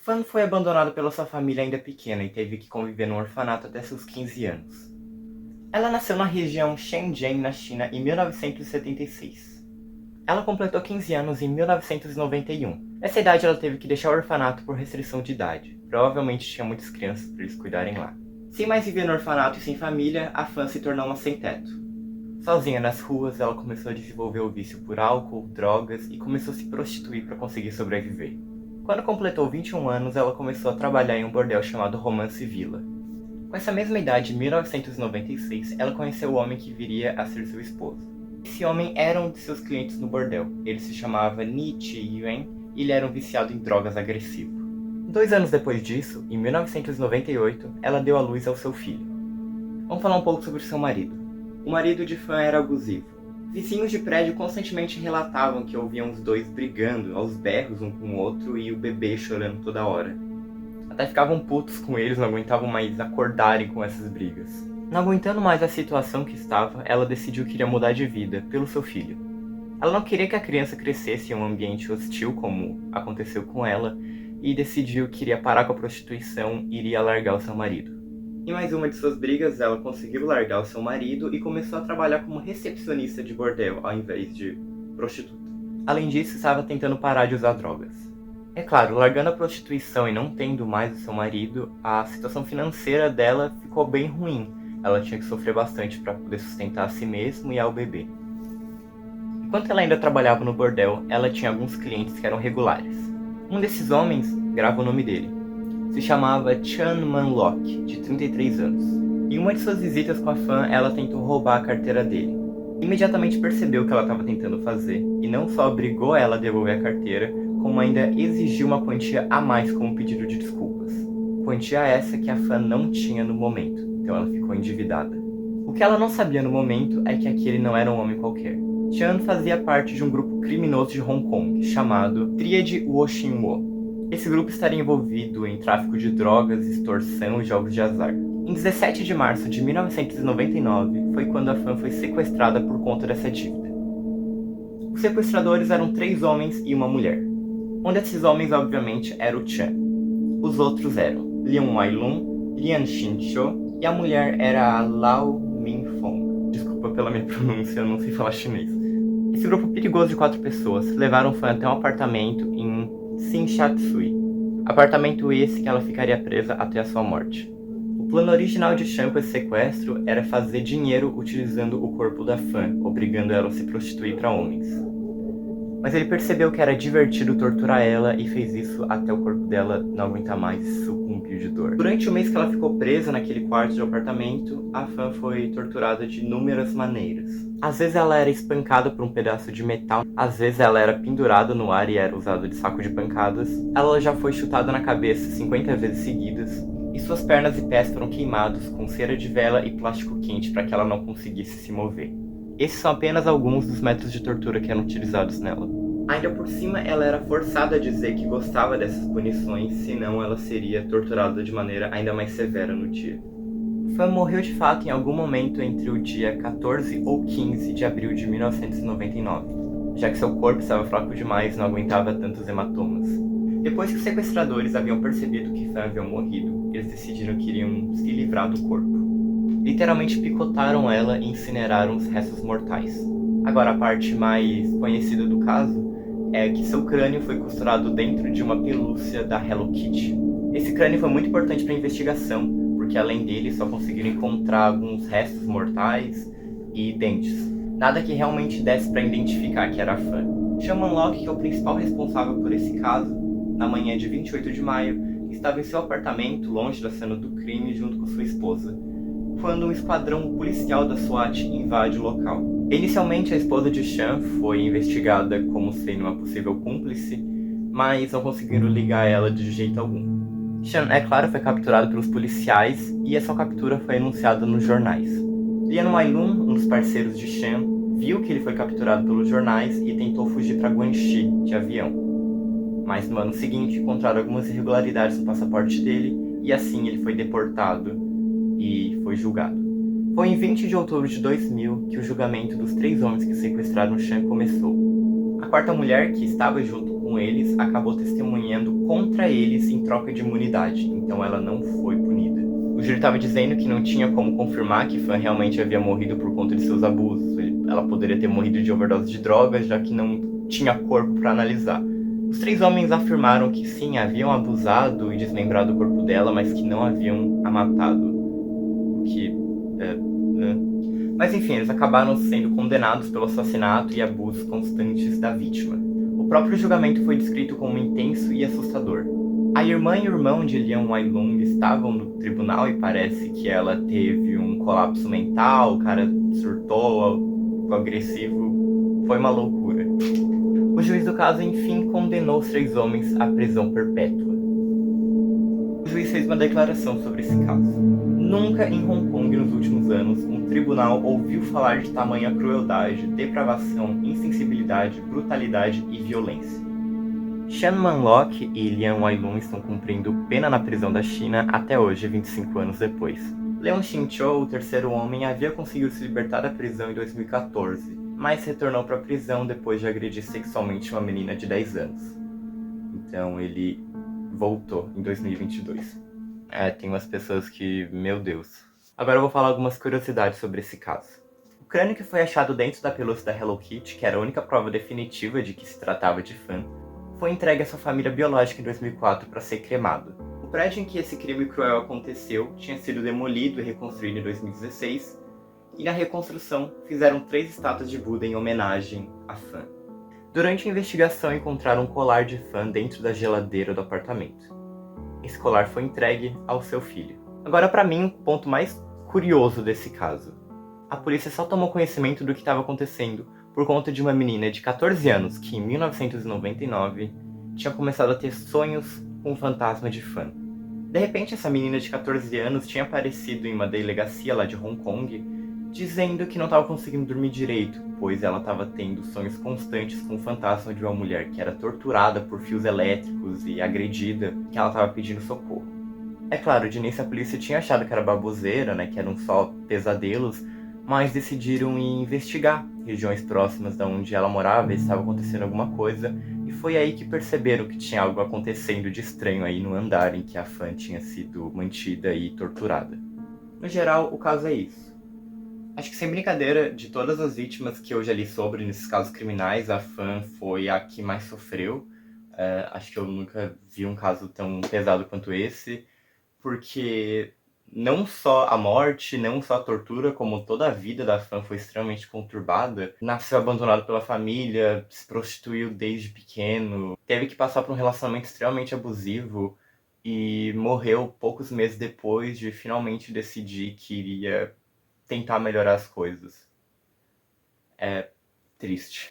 Fan foi abandonada pela sua família ainda pequena e teve que conviver num orfanato até seus 15 anos. Ela nasceu na região Shenzhen, na China, em 1976. Ela completou 15 anos em 1991. Nessa idade ela teve que deixar o orfanato por restrição de idade. Provavelmente tinha muitas crianças para eles cuidarem lá. Sem mais viver no orfanato e sem família, a Fan se tornou uma sem-teto. Sozinha nas ruas, ela começou a desenvolver o vício por álcool, drogas e começou a se prostituir para conseguir sobreviver. Quando completou 21 anos, ela começou a trabalhar em um bordel chamado Romance Villa. Com essa mesma idade, em 1996, ela conheceu o homem que viria a ser seu esposo. Esse homem era um de seus clientes no bordel. Ele se chamava Ni Chi-yuan e ele era um viciado em drogas agressivo. 2 anos depois disso, em 1998, ela deu à luz ao seu filho. Vamos falar um pouco sobre seu marido. O marido de Fan era abusivo. Vizinhos de prédio constantemente relatavam que ouviam os dois brigando, aos berros um com o outro e o bebê chorando toda hora. Até ficavam putos com eles, não aguentavam mais acordarem com essas brigas. Não aguentando mais a situação que estava, ela decidiu que iria mudar de vida pelo seu filho. Ela não queria que a criança crescesse em um ambiente hostil, como aconteceu com ela, e decidiu que iria parar com a prostituição e iria largar o seu marido. Em mais uma de suas brigas, ela conseguiu largar o seu marido e começou a trabalhar como recepcionista de bordel, ao invés de prostituta. Além disso, estava tentando parar de usar drogas. É claro, largando a prostituição e não tendo mais o seu marido, a situação financeira dela ficou bem ruim. Ela tinha que sofrer bastante para poder sustentar a si mesma e ao bebê. Enquanto ela ainda trabalhava no bordel, ela tinha alguns clientes que eram regulares. Um desses homens, grava o nome dele, se chamava Chan Man-lok, de 33 anos. Em uma de suas visitas com a Fan, ela tentou roubar a carteira dele. Imediatamente percebeu o que ela estava tentando fazer, e não só obrigou ela a devolver a carteira, como ainda exigiu uma quantia a mais como pedido de desculpas. Quantia essa que a Fan não tinha no momento, então ela ficou endividada. O que ela não sabia no momento é que aquele não era um homem qualquer. Chan fazia parte de um grupo criminoso de Hong Kong, chamado Tríade Woxinwo. Esse grupo estaria envolvido em tráfico de drogas, extorsão e jogos de azar. Em 17 de março de 1999 foi quando a Fan foi sequestrada por conta dessa dívida. Os sequestradores eram 3 homens e uma mulher. Um desses homens, obviamente, era o Chan. Os outros eram Lian Wailun, Lian Xinqiu e a mulher era a Lau Minfeng. Desculpa pela minha pronúncia, eu não sei falar chinês. Esse grupo perigoso de 4 pessoas levaram Fan até um apartamento em Sinshatsui. Apartamento esse que ela ficaria presa até a sua morte. O plano original de Chan com esse sequestro era fazer dinheiro utilizando o corpo da Fan, obrigando ela a se prostituir para homens. Mas ele percebeu que era divertido torturar ela e fez isso até o corpo dela não aguentar mais e sucumbiu de dor. Durante o mês que ela ficou presa naquele quarto de apartamento, a Fan foi torturada de inúmeras maneiras. Às vezes ela era espancada por um pedaço de metal, às vezes ela era pendurada no ar e era usada de saco de pancadas. Ela já foi chutada na cabeça 50 vezes seguidas, e suas pernas e pés foram queimados com cera de vela e plástico quente para que ela não conseguisse se mover. Esses são apenas alguns dos métodos de tortura que eram utilizados nela. Ainda por cima, ela era forçada a dizer que gostava dessas punições, senão ela seria torturada de maneira ainda mais severa no dia. Fan morreu de fato em algum momento entre o dia 14 ou 15 de abril de 1999, já que seu corpo estava fraco demais e não aguentava tantos hematomas. Depois que os sequestradores haviam percebido que Fan havia morrido, eles decidiram que iriam se livrar do corpo. Literalmente picotaram ela e incineraram os restos mortais. Agora, a parte mais conhecida do caso é que seu crânio foi costurado dentro de uma pelúcia da Hello Kitty. Esse crânio foi muito importante para a investigação, porque além dele só conseguiram encontrar alguns restos mortais e dentes. Nada que realmente desse para identificar que era a Fan. Chan Man-lok, que é o principal responsável por esse caso, na manhã de 28 de maio, estava em seu apartamento, longe da cena do crime, junto com sua esposa, quando um esquadrão policial da SWAT invade o local. Inicialmente, a esposa de Chan foi investigada como sendo uma possível cúmplice, mas não conseguiram ligar ela de jeito algum. Chan, é claro, foi capturado pelos policiais e essa captura foi anunciada nos jornais. Lian Wailun, um dos parceiros de Chan, viu que ele foi capturado pelos jornais e tentou fugir para Guangxi de avião. Mas no ano seguinte encontraram algumas irregularidades no passaporte dele e assim ele foi deportado e foi julgado. Foi em 20 de outubro de 2000 que o julgamento dos 3 homens que sequestraram Sean começou. A quarta mulher, que estava junto com eles, acabou testemunhando contra eles em troca de imunidade, então ela não foi punida. O júri estava dizendo que não tinha como confirmar que Fan realmente havia morrido por conta de seus abusos. Ela poderia ter morrido de overdose de drogas, já que não tinha corpo para analisar. Os 3 homens afirmaram que sim, haviam abusado e desmembrado o corpo dela, mas que não haviam a matado. O que Mas enfim, eles acabaram sendo condenados pelo assassinato e abusos constantes da vítima. O próprio julgamento foi descrito como intenso e assustador. A irmã e o irmão de Lian Wailung estavam no tribunal e parece que ela teve um colapso mental, o cara surtou, ficou agressivo, foi uma loucura. O juiz do caso, enfim, condenou os 3 homens à prisão perpétua. O juiz fez uma declaração sobre esse caso. Nunca em Hong Kong nos últimos anos um tribunal ouviu falar de tamanha crueldade, depravação, insensibilidade, brutalidade e violência. Shan Man-lok e Lian Wailun estão cumprindo pena na prisão da China até hoje, 25 anos depois. Leon Xin-cho, o terceiro homem, havia conseguido se libertar da prisão em 2014, mas retornou para a prisão depois de agredir sexualmente uma menina de 10 anos. Então ele voltou em 2022. Tem umas pessoas que, meu Deus. Agora eu vou falar algumas curiosidades sobre esse caso. O crânio que foi achado dentro da pelúcia da Hello Kitty, que era a única prova definitiva de que se tratava de Fan, foi entregue à sua família biológica em 2004 para ser cremado. O prédio em que esse crime cruel aconteceu tinha sido demolido e reconstruído em 2016, e na reconstrução fizeram 3 estátuas de Buda em homenagem a Fan. Durante a investigação encontraram um colar de Fan dentro da geladeira do apartamento. Esse colar foi entregue ao seu filho. Agora, para mim, o ponto mais curioso desse caso. A polícia só tomou conhecimento do que estava acontecendo por conta de uma menina de 14 anos que, em 1999, tinha começado a ter sonhos com o fantasma de Fan. De repente, essa menina de 14 anos tinha aparecido em uma delegacia lá de Hong Kong, dizendo que não estava conseguindo dormir direito, pois ela estava tendo sonhos constantes com o fantasma de uma mulher que era torturada por fios elétricos e agredida, que ela estava pedindo socorro. É claro, de início a polícia tinha achado que era baboseira, que eram só pesadelos, mas decidiram ir investigar regiões próximas da onde ela morava, ver se estava acontecendo alguma coisa, e foi aí que perceberam que tinha algo acontecendo de estranho aí no andar em que a Fan tinha sido mantida e torturada. No geral, o caso é isso. Acho que sem brincadeira, de todas as vítimas que eu já li sobre nesses casos criminais, a Fan foi a que mais sofreu. Acho que eu nunca vi um caso tão pesado quanto esse, porque não só a morte, não só a tortura, como toda a vida da Fan foi extremamente conturbada. Nasceu abandonado pela família, se prostituiu desde pequeno, teve que passar por um relacionamento extremamente abusivo e morreu poucos meses depois de finalmente decidir que iria tentar melhorar as coisas. É triste.